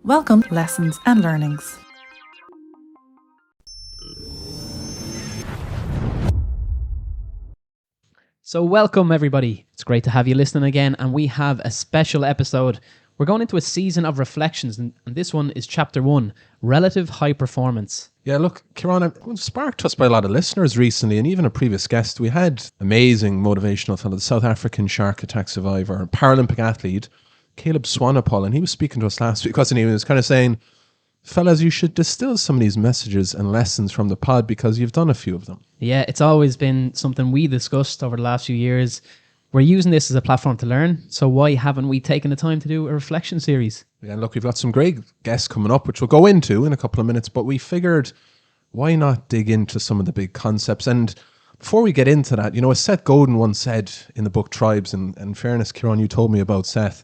Welcome, Lessons and Learnings. So welcome everybody. It's great to have you listening again, and we have a special episode. We're going into a season of reflections, and this one is Chapter 1, Relative High Performance. Yeah, look, Kieran, it was sparked to us by a lot of listeners recently, and even a previous guest. We had amazing motivational fellow, the South African shark attack survivor, Paralympic athlete, Gera.Innovation, and he was speaking to us last week, wasn't he? He was kind of saying, fellas, you should distill some of these messages and lessons from the pod because you've done a few of them. Yeah, it's always been something we discussed over the last few years. We're using this as a platform to learn, so why haven't we taken the time to do a reflection series? Yeah, look, we've got some great guests coming up, which we'll go into in a couple of minutes, but we figured, why not dig into some of the big concepts? And before we get into that, as Seth Godin once said in the book Tribes, and in fairness, Kieran, you told me about Seth,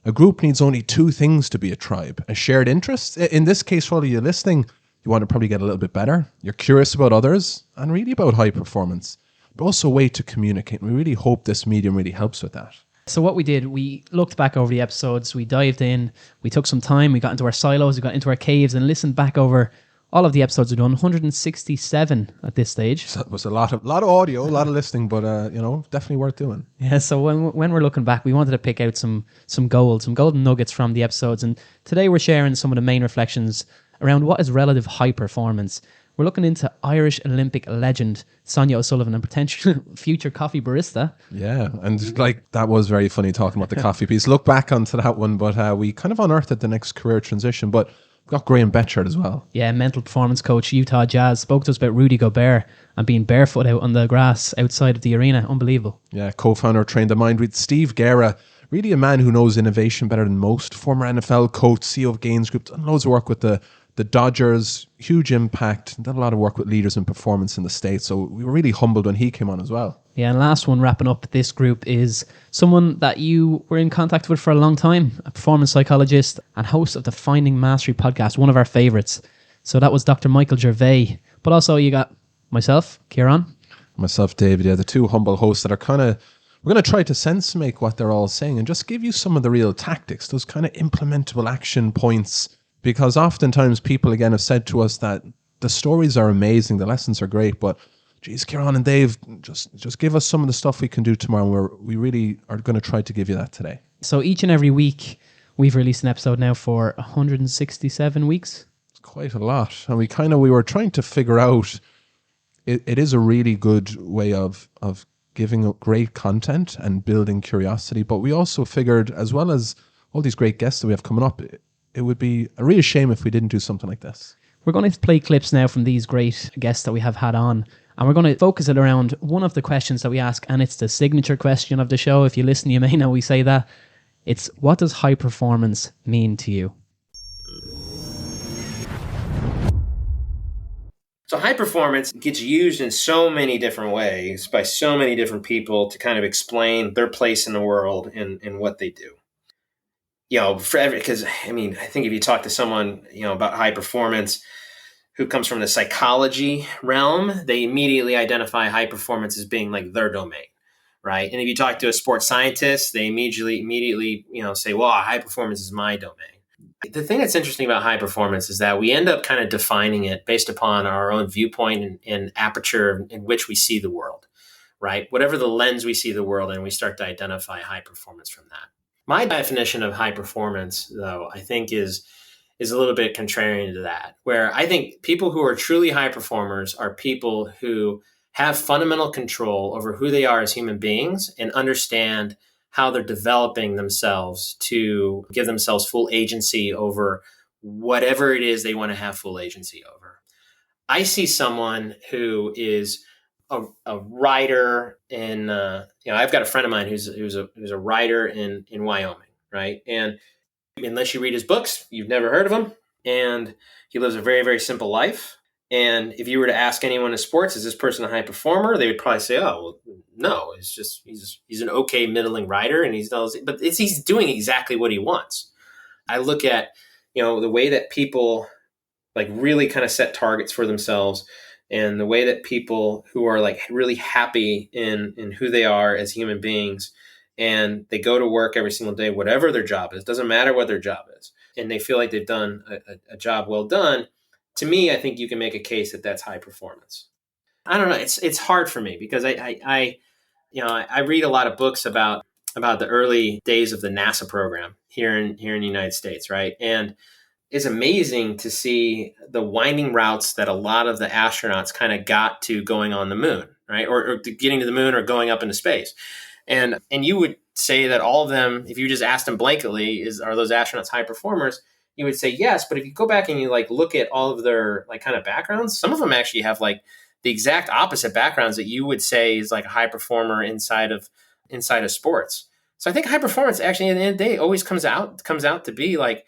a group needs only two things to be a tribe: a shared interest. In this case, for all of you listening, you want to probably get a little bit better. You're curious about others and really about high performance, but also a way to communicate. And we really hope this medium really helps with that. So what we did, we looked back over the episodes, we dived in, we took some time, we got into our silos, we got into our caves and listened back over all of the episodes we've done, 167 at this stage. So it was a lot of audio, a lot of listening, but definitely worth doing. Yeah, so when we're looking back, we wanted to pick out some gold, some golden nuggets from the episodes. And today we're sharing some of the main reflections around what is relative high performance. We're looking into Irish Olympic legend Sonia O'Sullivan and potential future coffee barista. Yeah, and that was very funny talking about the coffee piece. Look back onto that one, but we kind of unearthed the next career transition. But we've got Graham Betchart as well. Yeah, mental performance coach, Utah Jazz, spoke to us about Rudy Gobert and being barefoot out on the grass outside of the arena. Unbelievable. Yeah, co-founder of Train the Mind with Steve Gera, really a man who knows innovation better than most. Former NFL coach, CEO of Gaines Group, done loads of work with the Dodgers, huge impact, done a lot of work with leaders in performance in the States. So we were really humbled when he came on as well. Yeah, and last one wrapping up this group is someone that you were in contact with for a long time, a performance psychologist and host of the Finding Mastery podcast, one of our favorites. So that was Dr. Michael Gervais. But also you got myself, Kieran. Myself, David, the two humble hosts that are we're going to try to sense make what they're all saying and just give you some of the real tactics, those kind of implementable action points. Because oftentimes people, again, have said to us that the stories are amazing, the lessons are great, but geez, Kieran and Dave, just give us some of the stuff we can do tomorrow, and we really are going to try to give you that today. So each and every week, we've released an episode now for 167 weeks. It's quite a lot. And we were trying to figure out, it is a really good way of giving great content and building curiosity, but we also figured, as well as all these great guests that we have coming up, it would be a real shame if we didn't do something like this. We're going to play clips now from these great guests that we have had on, and we're going to focus it around one of the questions that we ask, and it's the signature question of the show. If you listen, you may know we say that. It's, what does high performance mean to you? So high performance gets used in so many different ways by so many different people to kind of explain their place in the world and what they do. Because I think if you talk to someone, about high performance who comes from the psychology realm, they immediately identify high performance as being like their domain, right? And if you talk to a sports scientist, they immediately, say, well, high performance is my domain. The thing that's interesting about high performance is that we end up kind of defining it based upon our own viewpoint and aperture in which we see the world, right? Whatever the lens we see the world in, we start to identify high performance from that. My definition of high performance, though, I think is a little bit contrarian to that, where I think people who are truly high performers are people who have fundamental control over who they are as human beings and understand how they're developing themselves to give themselves full agency over whatever it is they want to have full agency over. I see someone who is a writer in, I've got a friend of mine who's a writer in Wyoming, right? And unless you read his books, you've never heard of him. And he lives a very, very simple life. And if you were to ask anyone in sports, is this person a high performer? They would probably say, oh, well, no, it's just, he's an okay middling writer and he's doing exactly what he wants. I look at, the way that people like really kind of set targets for themselves, and the way that people who are like really happy in who they are as human beings, and they go to work every single day, whatever their job is, doesn't matter what their job is. and they feel like they've done a job well done, to me, I think you can make a case that that's high performance. I don't know. It's hard for me because I read a lot of books about the early days of the NASA program here in the United States, right? And it's amazing to see the winding routes that a lot of the astronauts kind of got to going on the moon, right? Or to getting to the moon or going up into space. And you would say that all of them, if you just asked them blanketly, are those astronauts high performers? You would say yes. But if you go back and you like look at all of their like kind of backgrounds, some of them actually have like the exact opposite backgrounds that you would say is like a high performer inside of sports. So I think high performance actually at the end of the day always comes out to be like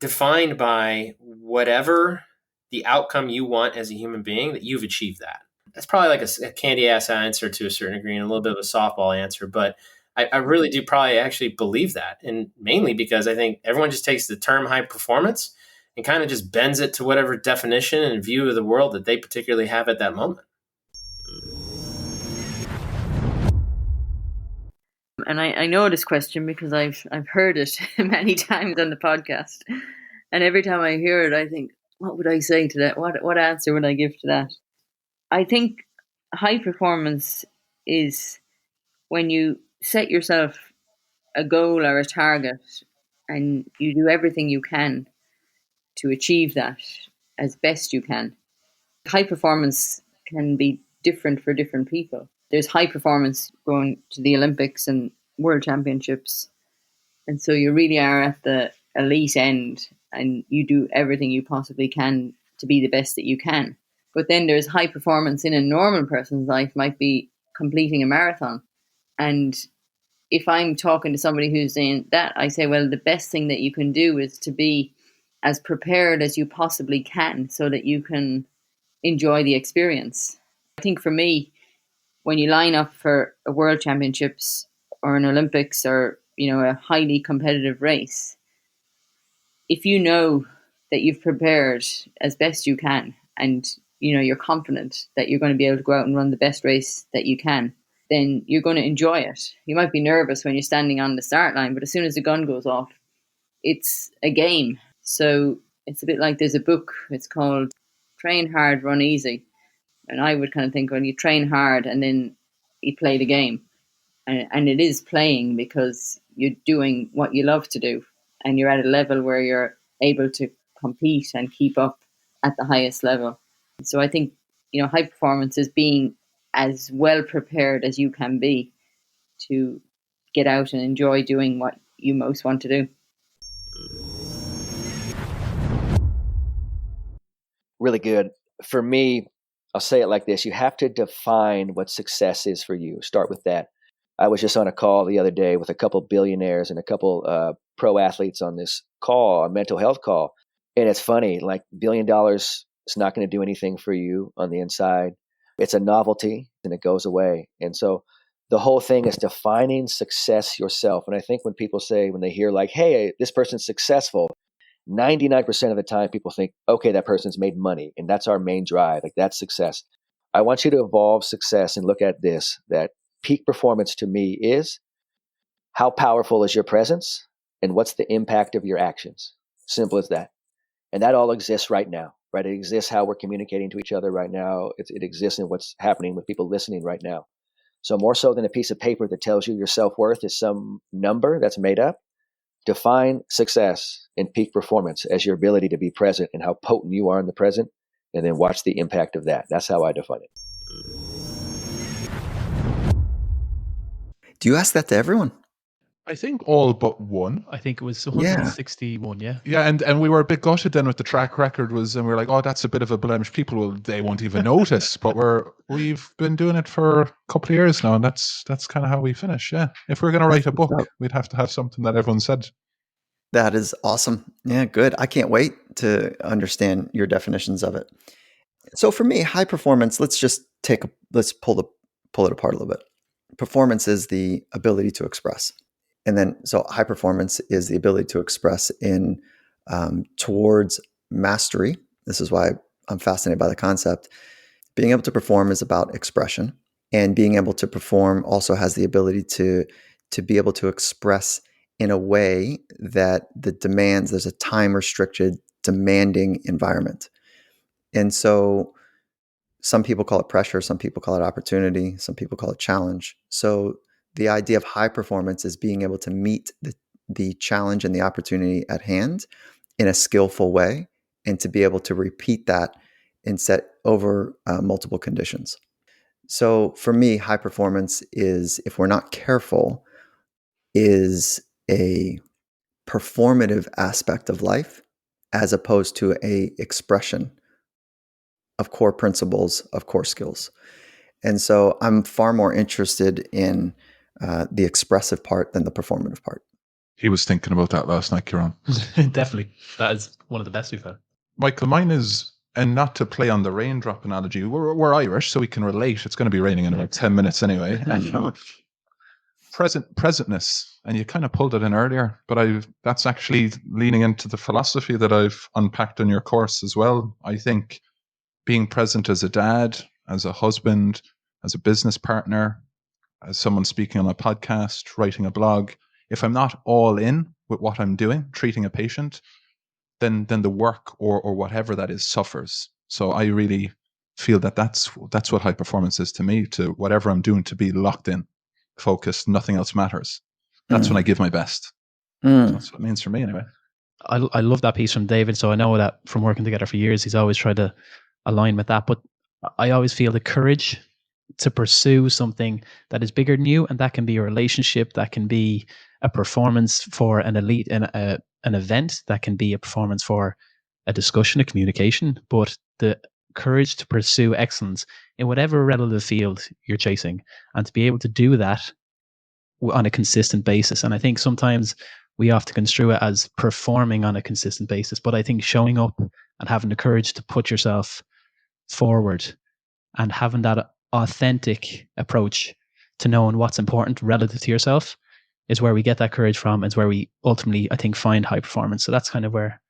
defined by whatever the outcome you want as a human being, that you've achieved that. That's probably like a candy ass answer to a certain degree and a little bit of a softball answer, but I really do probably actually believe that. And mainly because I think everyone just takes the term high performance and kind of just bends it to whatever definition and view of the world that they particularly have at that moment. And I know this question because I've heard it many times on the podcast. And every time I hear it, I think, what would I say to that? What answer would I give to that? I think high performance is when you set yourself a goal or a target and you do everything you can to achieve that as best you can. High performance can be different for different people. There's high performance going to the Olympics and World Championships. And so you really are at the elite end and you do everything you possibly can to be the best that you can. But then there's high performance in a normal person's life, might be completing a marathon. And if I'm talking to somebody who's saying that, I say, well, the best thing that you can do is to be as prepared as you possibly can so that you can enjoy the experience. I think for me, when you line up for a World Championships or an Olympics or, a highly competitive race, if you know that you've prepared as best you can and, you're confident that you're going to be able to go out and run the best race that you can, then you're going to enjoy it. You might be nervous when you're standing on the start line, but as soon as the gun goes off, it's a game. So it's a bit like there's a book, it's called Train Hard, Run Easy. And I would kind of think, well, you train hard and then you play the game. And it is playing because you're doing what you love to do. And you're at a level where you're able to compete and keep up at the highest level. So I think, high performance is being as well prepared as you can be to get out and enjoy doing what you most want to do. Really good. For me, I'll say it like this. You have to define what success is for you. Start with that. I was just on a call the other day with a couple billionaires and a couple pro athletes on this call, a mental health call. And it's funny, like $1 billion is not going to do anything for you on the inside. It's a novelty and it goes away. And so the whole thing is defining success yourself. And I think when people say, when they hear like, hey, this person's successful, 99% of the time people think, okay, that person's made money and that's our main drive. Like that's success. I want you to evolve success and look at this, that peak performance to me is how powerful is your presence and what's the impact of your actions. Simple as that. And that all exists right now, right? It exists how we're communicating to each other right now. It exists in what's happening with people listening right now. So more so than a piece of paper that tells you your self-worth is some number that's made up, define success and peak performance as your ability to be present and how potent you are in the present, and then watch the impact of that. That's how I define it. Do you ask that to everyone? I think all but one. I think it was 161, yeah. Yeah, and we were a bit gutted then with the track record and we were like, oh, that's a bit of a blemish. They won't even notice. But we've been doing it for a couple of years now, and that's kind of how we finish. Yeah, if we're going to write a book, we'd have to have something that everyone said. That is awesome. Yeah, good. I can't wait to understand your definitions of it. So for me, high performance. Let's pull it apart a little bit. Performance is the ability to express. And then, so high performance is the ability to express in towards mastery. This is why I'm fascinated by the concept. Being able to perform is about expression, and being able to perform also has the ability to be able to express in a way that there's a time restricted, demanding environment. And so some people call it pressure, some people call it opportunity, some people call it challenge. So the idea of high performance is being able to meet the challenge and the opportunity at hand in a skillful way, and to be able to repeat that and set over multiple conditions. So for me, high performance is, if we're not careful, is a performative aspect of life as opposed to a expression of core principles, of core skills. And so I'm far more interested in the expressive part than the performative part. He was thinking about that last night, Kieran. Definitely. That is one of the best we've had. Michael, mine is, and not to play on the raindrop analogy, we're Irish, so we can relate. It's going to be raining in about 10 minutes anyway. Presentness, and you kind of pulled it in earlier, but that's actually leaning into the philosophy that I've unpacked in your course as well. I think being present as a dad, as a husband, as a business partner, as someone speaking on a podcast, writing a blog, if I'm not all in with what I'm doing, treating a patient, then the work or whatever that is suffers. So I really feel that that's what high performance is to me, to whatever I'm doing, to be locked in, focused, nothing else matters. That's when I give my best. That's what it means for me anyway. I love that piece from David. So I know that from working together for years, he's always tried to align with that. But I always feel the courage to pursue something that is bigger than you, and that can be a relationship, that can be a performance for an elite, an event, that can be a performance for a discussion, a communication. But the courage to pursue excellence in whatever relative field you're chasing, and to be able to do that on a consistent basis. And I think sometimes we have to construe it as performing on a consistent basis, but I think showing up and having the courage to put yourself forward and having that authentic approach to knowing what's important relative to yourself is where we get that courage from. It's where we ultimately, I think, find high performance. So that's kind of where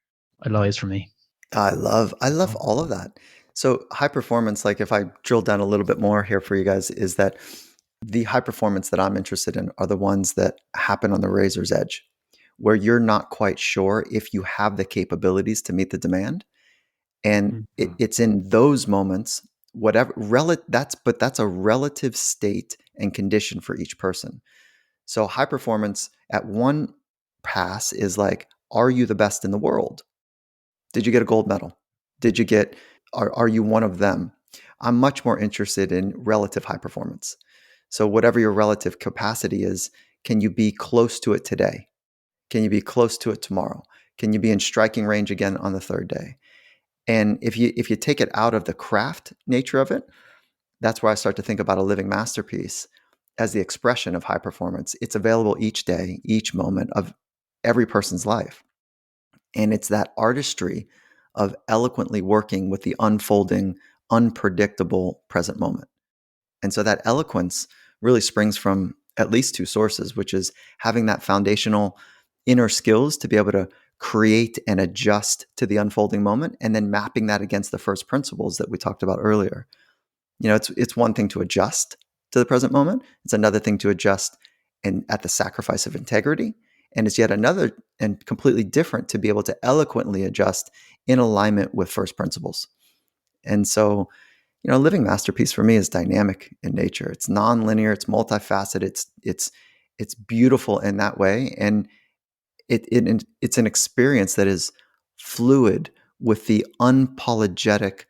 it lies for me. I love all of that. So high performance, like if I drill down a little bit more here for you guys, is that the high performance that I'm interested in are the ones that happen on the razor's edge, where you're not quite sure if you have the capabilities to meet the demand. And it's in those moments, that's a relative state and condition for each person. So high performance at one pass is like, are you the best in the world? Did you get a gold medal? Are you one of them? I'm much more interested in relative high performance. So whatever your relative capacity is, can you be close to it today? Can you be close to it tomorrow? Can you be in striking range again on the third day? And if you take it out of the craft nature of it, that's where I start to think about a living masterpiece as the expression of high performance. It's available each day, each moment of every person's life. And it's that artistry of eloquently working with the unfolding, unpredictable present moment. And so that eloquence really springs from at least two sources, which is having that foundational inner skills to be able to create and adjust to the unfolding moment, and then mapping that against the first principles that we talked about earlier. You know, it's one thing to adjust to the present moment. It's another thing to adjust and at the sacrifice of integrity. And it's yet another and completely different to be able to eloquently adjust in alignment with first principles. And so, you know, a living masterpiece for me is dynamic in nature. It's nonlinear, it's multifaceted, it's beautiful in that way. And it's an experience that is fluid with the unapologetic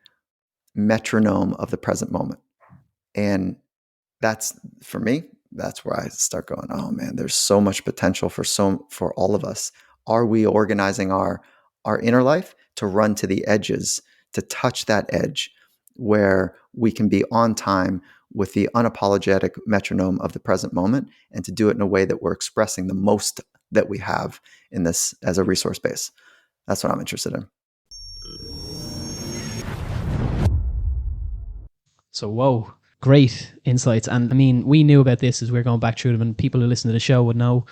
metronome of the present moment. And that's, for me, that's where I start going, oh man, there's so much potential for all of us. Are we organizing our inner life to run to the edges, to touch that edge where we can be on time with the unapologetic metronome of the present moment, and to do it in a way that we're expressing the most that we have in this as a resource base? That's what I'm interested in. So, whoa, great insights. And I mean, we knew about this as we're going back through them, and people who listen to the show would know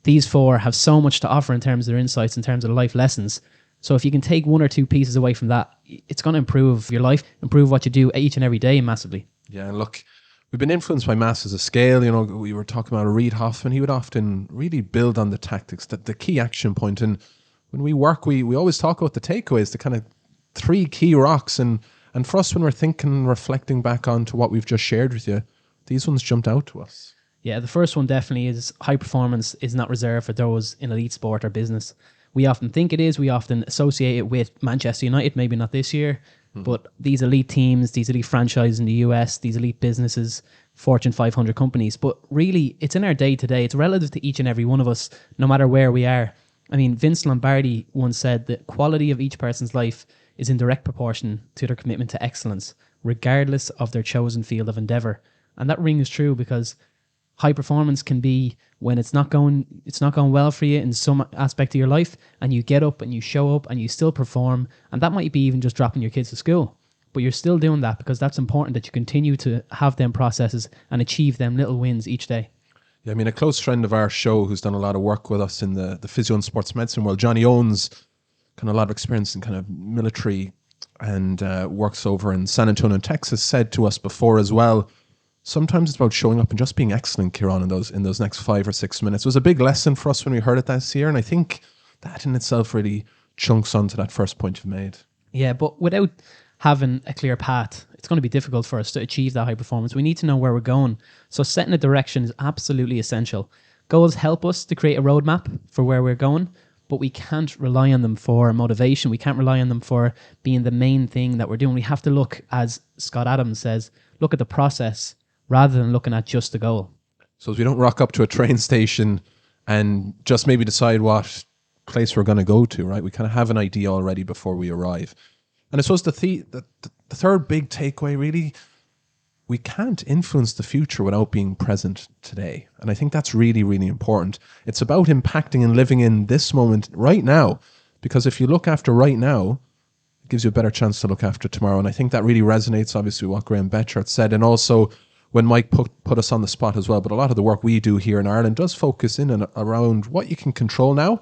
these four have so much to offer in terms of their insights, in terms of life lessons. So if you can take one or two pieces away from that, it's going to improve your life, improve what you do each and every day massively. Yeah, look, we've been influenced by masses of scale. You know, we were talking about Reid Hoffman. He would often really build on the tactics, the key action point. And when we work, we always talk about the takeaways, the kind of 3 key rocks. And for us, when we're thinking, reflecting back onto what we've just shared with you, these ones jumped out to us. Yeah, the first one definitely is high performance is not reserved for those in elite sport or business. We often think it is. We often associate it with Manchester United, maybe not this year, but these elite teams, these elite franchises in the US, these elite businesses, Fortune 500 companies. But really, it's in our day to day. It's relative to each and every one of us, no matter where we are. I mean, Vince Lombardi once said the quality of each person's life is in direct proportion to their commitment to excellence, regardless of their chosen field of endeavor. And that rings true because high performance can be when it's not going well for you in some aspect of your life, and you get up and you show up and you still perform, and that might be even just dropping your kids to school, but you're still doing that because that's important, that you continue to have them processes and achieve them little wins each day. Yeah, I mean, a close friend of our show who's done a lot of work with us in the physio and sports medicine world, Johnny owns kind of a lot of experience in kind of military and works over in San Antonio, Texas, said to us before as well, sometimes it's about showing up and just being excellent, Kieran, in those next 5 or 6 minutes. It was a big lesson for us when we heard it this year, and I think that in itself really chunks onto that first point you've made. Yeah, but without having a clear path, it's going to be difficult for us to achieve that high performance. We need to know where we're going. So setting a direction is absolutely essential. Goals help us to create a roadmap for where we're going, but we can't rely on them for motivation. We can't rely on them for being the main thing that we're doing. We have to look, as Scott Adams says, look at the process rather than looking at just the goal. So as we don't rock up to a train station and just maybe decide what place we're going to go to, right? We kind of have an idea already before we arrive. And I suppose the third big takeaway, really, we can't influence the future without being present today. And I think that's really, really important. It's about impacting and living in this moment right now, because if you look after right now, it gives you a better chance to look after tomorrow. And I think that really resonates, obviously, with what Graham Betchart said. And also when Mike put us on the spot as well. But a lot of the work we do here in Ireland does focus in and around what you can control now.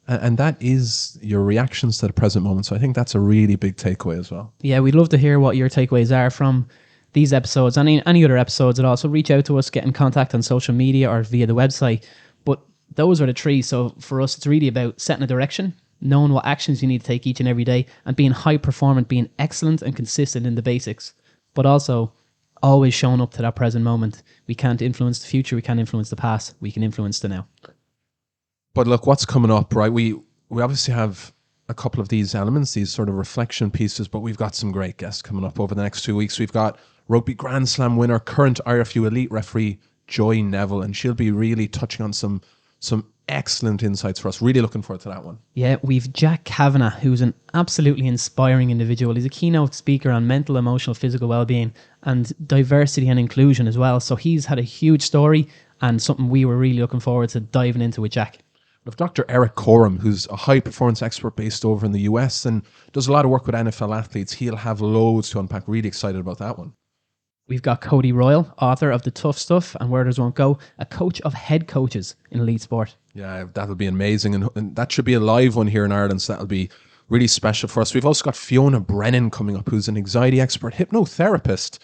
And that is your reactions to the present moment. So I think that's a really big takeaway as well. Yeah, we'd love to hear what your takeaways are from these episodes, any other episodes at all. So reach out to us, get in contact on social media or via the website. But those are the 3. So for us, it's really about setting a direction, knowing what actions you need to take each and every day, and being high performant, being excellent and consistent in the basics. But also always showing up to that present moment. We can't influence the future. We can't influence the past. We can influence the now. But look, what's coming up, right? We obviously have a couple of these elements, these sort of reflection pieces, but we've got some great guests coming up over the next 2 weeks. We've got Rugby Grand Slam winner, current IRFU elite referee, Joy Neville, and she'll be really touching on some excellent insights for us. Really looking forward to that one. Yeah, we've Jack Kavanagh, who's an absolutely inspiring individual. He's a keynote speaker on mental, emotional, physical well-being and diversity and inclusion as well. So he's had a huge story and something we were really looking forward to diving into with Jack. We have Dr. Eric Coram, who's a high-performance expert based over in the US and does a lot of work with NFL athletes. He'll have loads to unpack. Really excited about that one. We've got Cody Royal, author of The Tough Stuff and Where Others Won't Go, a coach of head coaches in elite sport. Yeah, that'll be amazing. And that should be a live one here in Ireland, so that'll be really special for us. We've also got Fiona Brennan coming up, who's an anxiety expert, hypnotherapist,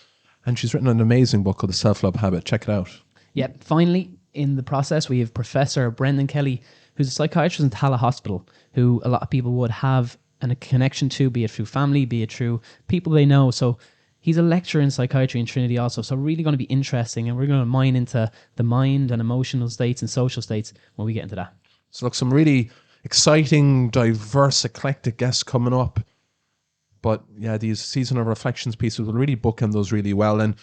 and she's written an amazing book called The Self-Love Habit. Check it out. Yeah, finally, in the process, we have Professor Brendan Kelly, who's a psychiatrist in Tala Hospital, who a lot of people would have a connection to, be it through family, be it through people they know. So he's a lecturer in psychiatry in Trinity also, so really going to be interesting, and we're going to mine into the mind and emotional states and social states when we get into that. So look, some really exciting, diverse, eclectic guests coming up. But yeah, these season of reflections pieces will really bookend those really well. And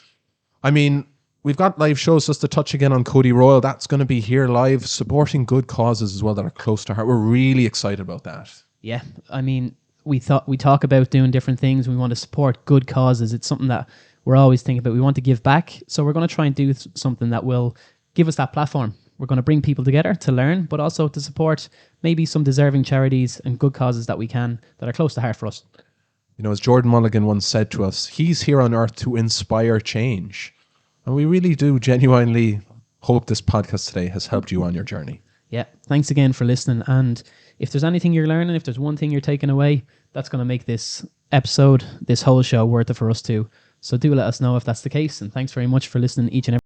I mean, we've got live shows, just to touch again on Cody Royal. That's going to be here live, supporting good causes as well that are close to heart. We're really excited about that. Yeah, I mean, we talk about doing different things. We want to support good causes. It's something that we're always thinking about. We want to give back. So we're going to try and do something that will give us that platform. We're going to bring people together to learn, but also to support maybe some deserving charities and good causes that we can, that are close to heart for us. You know, as Jordan Mulligan once said to us, he's here on earth to inspire change. And we really do genuinely hope this podcast today has helped you on your journey. Yeah, thanks again for listening. And if there's anything you're learning, if there's one thing you're taking away, that's going to make this episode, this whole show, worth it for us too. So do let us know if that's the case. And thanks very much for listening each and every